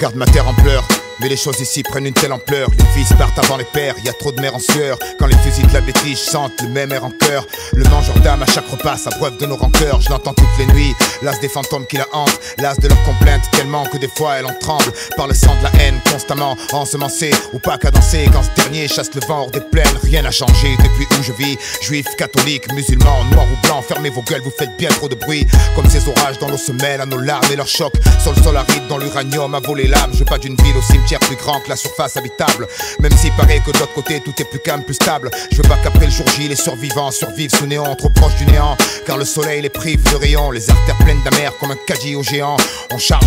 Regarde ma terre en pleurs. Mais les choses ici prennent une telle ampleur. Les fils partent avant les pères, y a trop de mères en sueur. Quand les fusils de la bêtise sentent le même air en cœur. Le mangeur d'âme à chaque repas s'abreuve de nos rancœurs. Je l'entends toutes les nuits, l'as des fantômes qui la hantent. L'as de leurs complaintes tellement que des fois elle en tremble. Par le sang de la haine constamment ensemencé. Ou pas qu'à danser quand ce dernier chasse le vent hors des plaines. Rien n'a changé depuis où je vis. Juifs, catholiques, musulmans, noirs ou blancs. Fermez vos gueules, vous faites bien trop de bruit. Comme ces orages dans l'eau se mêlent à nos larmes et leurs chocs. Sur le sol aride dans l'uranium a volé l'âme. Je veux pas d'une ville au cimetière plus grand que la surface habitable. Même s'il paraît que de l'autre côté tout est plus calme, plus stable. Je veux pas qu'après le jour J les survivants survivent sous néant, trop proche du néant. Car le soleil les prive de rayons, les artères pleines d'amers comme un caddie au géant. On charge,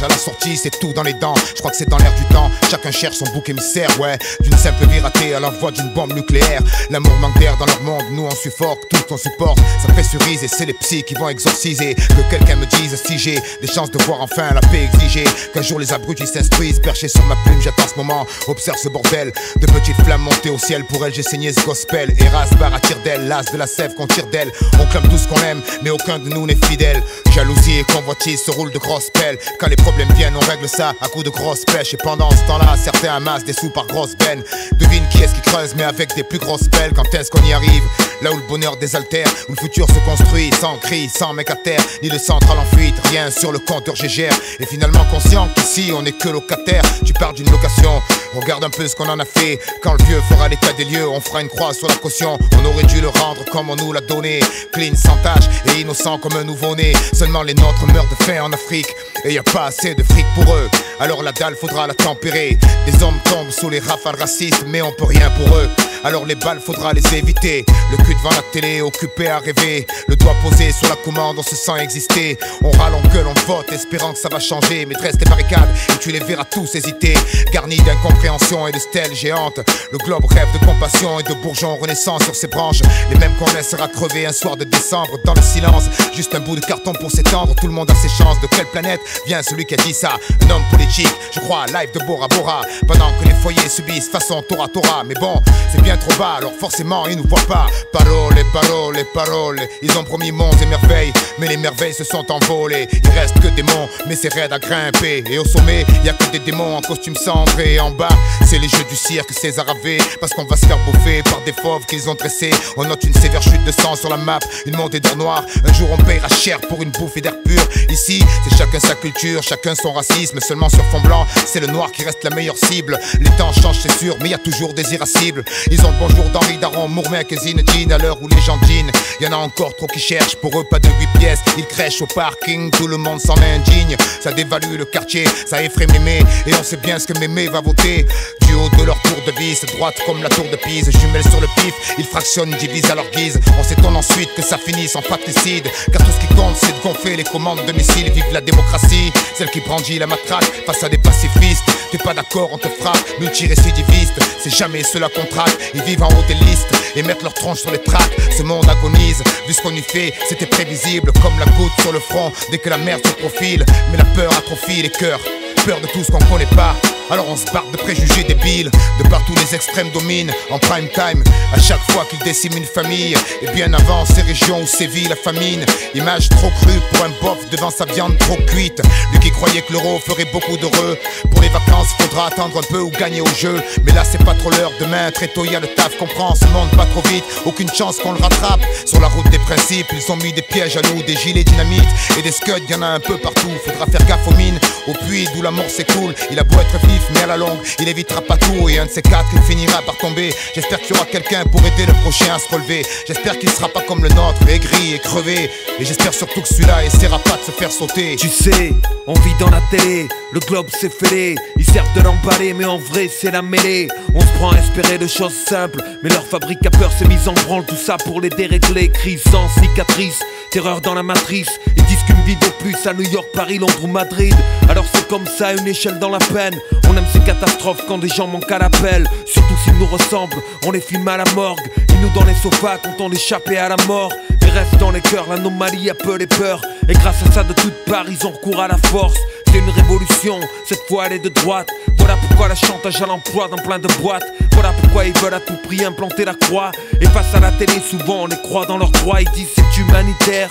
à la sortie c'est tout dans les dents. Je crois que c'est dans l'air du temps, chacun cherche son bouc émissaire. Ouais, d'une simple vie ratée à l'envoi d'une bombe nucléaire. L'amour manque d'air dans leur monde, nous on suffoque, tout on supporte. Ça pressurise et c'est les psys qui vont exorciser. Que quelqu'un me dise si j'ai des chances de voir enfin la paix exiger. Qu'un jour les abrutis s'instruisent, perchés sur ma plume, j'attends ce moment, observe ce bordel. De petites flammes montées au ciel, pour elle j'ai saigné ce gospel. Eras barre à tire d'elle, l'as de la sève qu'on tire d'elle. On clame tout ce qu'on aime, mais aucun de nous n'est fidèle. Jalousie et convoitise se roulent de grosses pelles. Quand les problèmes viennent, on règle ça à coups de grosses pêches. Et pendant ce temps-là, certains amassent des sous par grosses veines. Devine qui est-ce qui creuse, mais avec des plus grosses pelles. Quand est-ce qu'on y arrive? Là où le bonheur désaltère, où le futur se construit, sans cri, sans mec à terre, ni de centrale en fuite, rien sur le compteur GGR. Et finalement conscient qu'ici on n'est que locataire. Tu pars d'une location, regarde un peu ce qu'on en a fait. Quand le vieux fera l'état des lieux, on fera une croix sur la caution. On aurait dû le rendre comme on nous l'a donné, clean, sans tache et innocent comme un nouveau-né. Seulement les nôtres meurent de faim en Afrique, et y a pas assez de fric pour eux. Alors la dalle faudra la tempérer. Des hommes tombent sous les rafales racistes, mais on peut rien pour eux. Alors les balles faudra les éviter. Le cul devant la télé, occupé à rêver. Le doigt posé sur la commande, on se sent exister. On râle, on gueule, on vote, espérant que ça va changer. Mais dresse tes barricades et tu les verras tous hésiter. Garnis d'incompréhension et de stèles géantes. Le globe rêve de compassion et de bourgeons renaissants sur ses branches. Les mêmes qu'on laissera crever un soir de décembre dans le silence. Juste un bout de carton pour s'étendre, tout le monde a ses chances. De quelle planète vient celui qui a dit ça? Un homme politique, je crois, live de Bora Bora. Pendant que les foyers subissent façon Tora Tora. Mais bon, c'est bien trop bas, alors forcément ils nous voient pas. Parole, parole, parole. Ils ont promis monts et merveilles, mais les merveilles se sont envolées. Il reste que des monts, mais c'est raide à grimper. Et au sommet, y a que des démons en costume cendré. Et en bas, c'est les jeux du cirque César Ave. Parce qu'on va se faire bouffer par des fauves qu'ils ont dressés. On note une sévère chute de sang sur la map, une montée d'or noir. Un jour on paiera cher pour une bouffée d'air pur. Ici, c'est chacun sa culture, chacun son racisme. Seulement sur fond blanc, c'est le noir qui reste la meilleure cible. Les temps changent c'est sûr, mais y a toujours des irascibles. Ils ont le bonjour d'Henri Daron, Mourmec et Zinedine. À l'heure où les gens dînent, y en a encore trop qui cherchent. Pour eux pas de 8 pièces, ils crèchent au parking. Tout le monde s'en indigne, ça dévalue le quartier, ça effraie Mémé. Et on sait bien ce que Mémé va voter. Du haut de leur tour de vis, droite comme la tour de Pise. Jumelles sur le pif, ils fractionnent, divisent à leur guise. On s'étonne ensuite que ça finisse en fratricide. Car tout ce qui compte c'est de gonfler les commandes de missiles. Vive la démocratie, celle qui brandit la matraque face à des pacifistes. T'es pas d'accord, on te frappe, multirécidiviste. C'est jamais ceux-là qu'on traque, ils vivent en haut des listes et mettent leur tronche sur les tracks. Ce monde agonise, vu ce qu'on y fait, c'était prévisible. Comme la goutte sur le front, dès que la merde se profile. Mais la peur atrophie les cœurs, peur de tout ce qu'on connaît pas. Alors on se barre de préjugés débiles. De partout les extrêmes dominent en prime time. À chaque fois qu'ils déciment une famille. Et bien avant ces régions où sévit la famine. Image trop crue pour un bof devant sa viande trop cuite. Lui qui croyait que l'euro ferait beaucoup d'heureux. Pour les vacances faudra attendre un peu ou gagner au jeu. Mais là c'est pas trop l'heure, demain très tôt y'a le taf. Comprends, ce monde pas trop vite, aucune chance qu'on le rattrape. Sur la route des principes, ils ont mis des pièges à nous. Des gilets dynamite et des scuds, y'en a un peu partout. Faudra faire gaffe aux mines, au puits d'où la mort s'écoule. Il a beau être vif mais à la longue, il évitera pas tout. Et un de ces quatre, il finira par tomber. J'espère qu'il y aura quelqu'un pour aider le prochain à se relever. J'espère qu'il sera pas comme le nôtre, aigri et crevé. Et j'espère surtout que celui-là essaiera pas de se faire sauter. Tu sais, on vit dans la télé, le globe s'est fêlé. Ils servent de l'emballer mais en vrai c'est la mêlée. On se prend à espérer de choses simples, mais leur fabrique à peur s'est mise en branle. Tout ça pour les dérégler, crise sans cicatrice. Terreur dans la matrice, ils disent qu'une vie de plus à New York, Paris, Londres ou Madrid. Alors c'est comme ça, une échelle dans la peine. On aime ces catastrophes quand des gens manquent à l'appel. Surtout s'ils nous ressemblent, on les filme à la morgue. Ils nous dans les sofas, content d'échapper à la mort. Mais reste dans les cœurs, l'anomalie a peu les peurs. Et grâce à ça de toutes parts, ils ont recours à la force. C'est une révolution, cette fois elle est de droite. Voilà pourquoi la chantage à l'emploi dans plein de boîtes. Voilà pourquoi ils veulent à tout prix implanter la croix. Et face à la télé, souvent on les croit dans leur droit. Ils disent c'est humanitaire,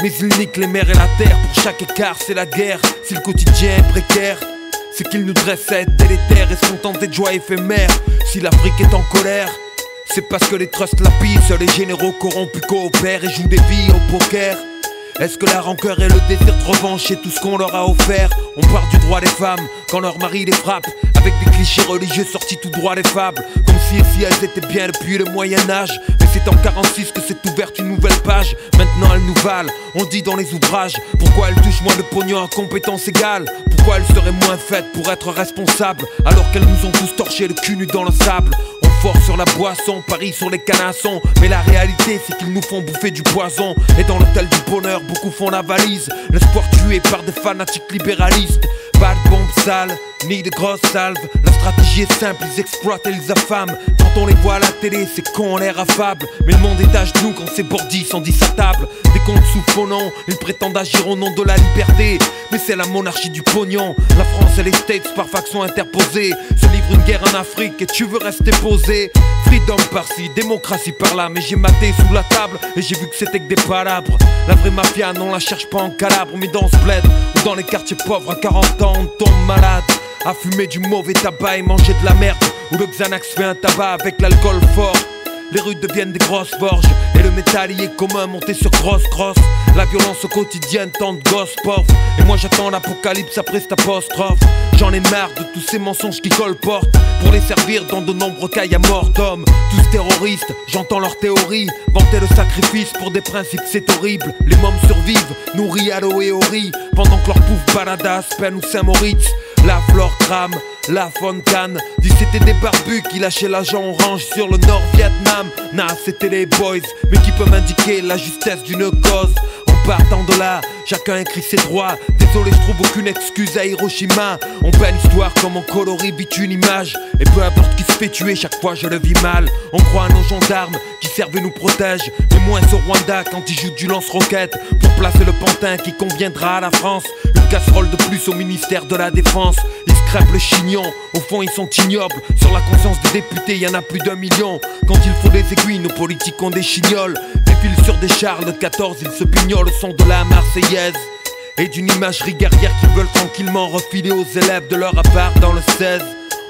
mais ils niquent les mers et la terre. Pour chaque écart c'est la guerre, si le quotidien est précaire, c'est qu'ils nous dressent à être délétères et sont tentés de joie éphémère. Si l'Afrique est en colère, c'est parce que les trusts lapident, les généraux corrompus coopèrent et jouent des vies au poker. Est-ce que la rancœur et le désir de revanche est tout ce qu'on leur a offert? On parle du droit des femmes quand leur mari les frappe, avec des clichés religieux sortis tout droit des fables, comme si elles étaient bien depuis le Moyen-Âge. Mais c'est en 46 que s'est ouverte une nouvelle page. Maintenant elles nous valent, on dit dans les ouvrages. Pourquoi elles touchent moins de pognon à compétences égales? Pourquoi elles seraient moins faites pour être responsables, alors qu'elles nous ont tous torché le cul nu dans le sable? On force sur la boisson, parie sur les canassons, mais la réalité c'est qu'ils nous font bouffer du poison. Et dans l'hôtel du bonheur, beaucoup font la valise, l'espoir tué par des fanatiques libéralistes. Pas de bombes sales, ni de grosses salves. La stratégie est simple, ils exploitent et ils affament. Quand on les voit à la télé, c'est con, on l'air affable. Mais le monde est à genoux quand ces bordis sont dits à table. Des comptes sous faux nom, ils prétendent agir au nom de la liberté, mais c'est la monarchie du pognon. La France et les States par faction interposée se livrent une guerre en Afrique et tu veux rester posé. Freedom par-ci, démocratie par-là, mais j'ai maté sous la table et j'ai vu que c'était que des palabres. La vraie mafia, non, on la cherche pas en Calabre, mais dans ce bled ou dans les quartiers pauvres à 40 ans on tombe malade. À fumer du mauvais tabac et manger de la merde, où le Xanax fait un tabac avec l'alcool fort. Les rues deviennent des grosses forges et le métal y est commun monté sur grosse crosse. La violence au quotidien, tant de gosses pauvres. Et moi j'attends l'apocalypse après cette apostrophe. J'en ai marre de tous ces mensonges qui colportent pour les servir dans de nombreux cas à mort d'hommes. Tous terroristes, j'entends leurs théories, vanter le sacrifice pour des principes c'est horrible. Les mômes survivent, nourris à l'eau et au riz, pendant que leur pouf balade à Aspen ou Saint-Moritz. La flore crame, la fontaine. Dis c'était des barbus qui lâchaient l'agent orange sur le Nord-Vietnam. Nah, c'était les boys, mais qui peut m'indiquer la justesse d'une cause? En partant de là, chacun écrit ses droits. Désolé, je trouve aucune excuse à Hiroshima. On peint l'histoire comme on colorie vite une image. Et peu importe qui se fait tuer, chaque fois je le vis mal. On croit à nos gendarmes qui servent et nous protègent, mais moins au Rwanda quand ils jouent du lance-roquette pour placer le pantin qui conviendra à la France. Une casserole de plus au ministère de la Défense. Ils se crêpent le chignon, au fond ils sont ignobles. Sur la conscience des députés, y en a plus d'1 million. Quand il faut des aiguilles, nos politiques ont des chignoles. Défilent sur des chars de 14, ils se pignolent au son de la Marseillaise et d'une imagerie guerrière qu'ils veulent tranquillement refiler aux élèves de leur appart dans le 16.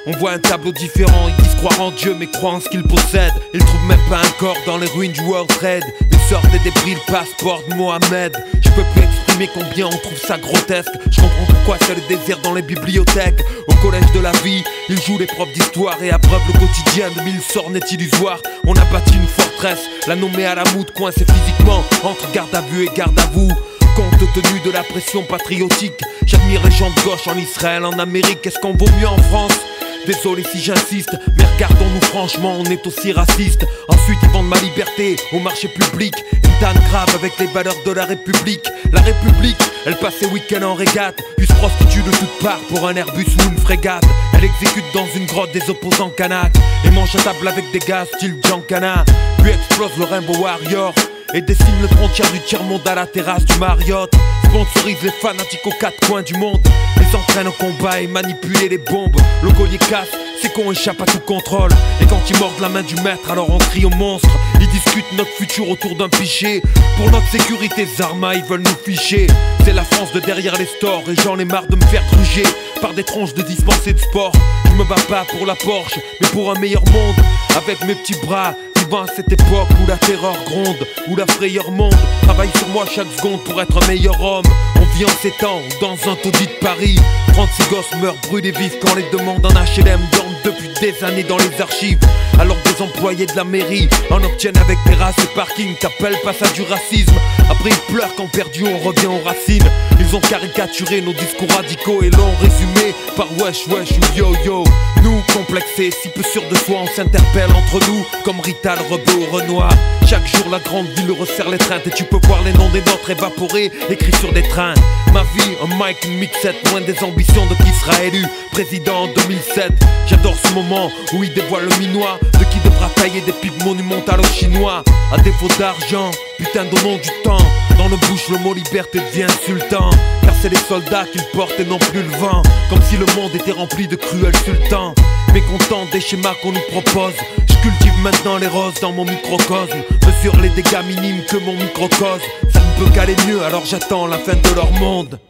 On voit un tableau différent, ils disent croire en Dieu mais croient en ce qu'ils possèdent. Ils trouvent même pas un corps dans les ruines du World Trade. Ils sortent des débris, le passeport de Mohamed. Je peux plus exprimer combien on trouve ça grotesque. Je comprends pourquoi c'est le désir dans les bibliothèques. Au collège de la vie, ils jouent les profs d'histoire et abreuvent le quotidien de 1000 sornettes illusoires. On a bâti une forteresse, la nommée à la moute, coincée physiquement entre garde à vue et garde à vous. Compte tenu de la pression patriotique, j'admire les gens de gauche en Israël, en Amérique. Est-ce qu'on vaut mieux en France? Désolé si j'insiste, mais regardons-nous franchement, on est aussi raciste. Ensuite ils vendent ma liberté au marché public, une tanne grave avec les valeurs de la République. La République, elle passe ses week-ends en régate, puis se prostitue de toutes parts pour un Airbus ou une frégate. Elle exécute dans une grotte des opposants canaques et mange à table avec des gars style Giancana. Puis explose le Rainbow Warrior et dessine le frontière du tiers-monde à la terrasse du Marriott. Sponsorise les fanatiques aux 4 coins du monde, les entraîne au combat et manipuler les bombes. Le collier casse, c'est qu'on échappe à tout contrôle. Et quand ils mordent la main du maître, alors on crie au monstre. Ils discutent notre futur autour d'un pichet. Pour notre sécurité, Zarma, ils veulent nous ficher. C'est la France de derrière les stores et j'en ai marre de me faire gruger par des tronches de dispensés de sport. Je me bats pas pour la Porsche, mais pour un meilleur monde. Avec mes petits bras, vivant à cette époque où la terreur gronde, où la frayeur monte. Travaille sur moi chaque seconde pour être un meilleur homme. On vit en ces temps dans un taudis de Paris. 36 gosses meurent brûlés vifs quand les demandes en HLM dorment depuis des années dans les archives. Alors des employés de la mairie en obtiennent avec terrasse et parking. T'appelles pas ça du racisme? Après ils pleurent quand perdu on revient aux racines. Ils ont caricaturé nos discours radicaux et l'ont résumé par wesh wesh ou yo yo. Nous complexés, si peu sûrs de soi, on s'interpelle entre nous comme Rital, Rebeu ou Renoir. Chaque jour la grande ville resserre les treintes et tu peux voir les noms des nôtres évaporés écrits sur des trains. Ma vie, un mic, une mixette, loin des ambitions de qui sera élu président en 2007. J'adore ce moment où il dévoile le minois de qui devra tailler des pipes monumentales aux Chinois. À défaut d'argent, putain donnons du temps. Dans nos bouches le mot liberté devient insultant, car c'est les soldats qui le portent et non plus le vent. Comme si le monde était rempli de cruels sultans. Mécontent des schémas qu'on nous propose, je cultive maintenant les roses dans mon microcosme. Mesure les dégâts minimes que mon microcosme. Ça ne peut qu'aller mieux, alors j'attends la fin de leur monde.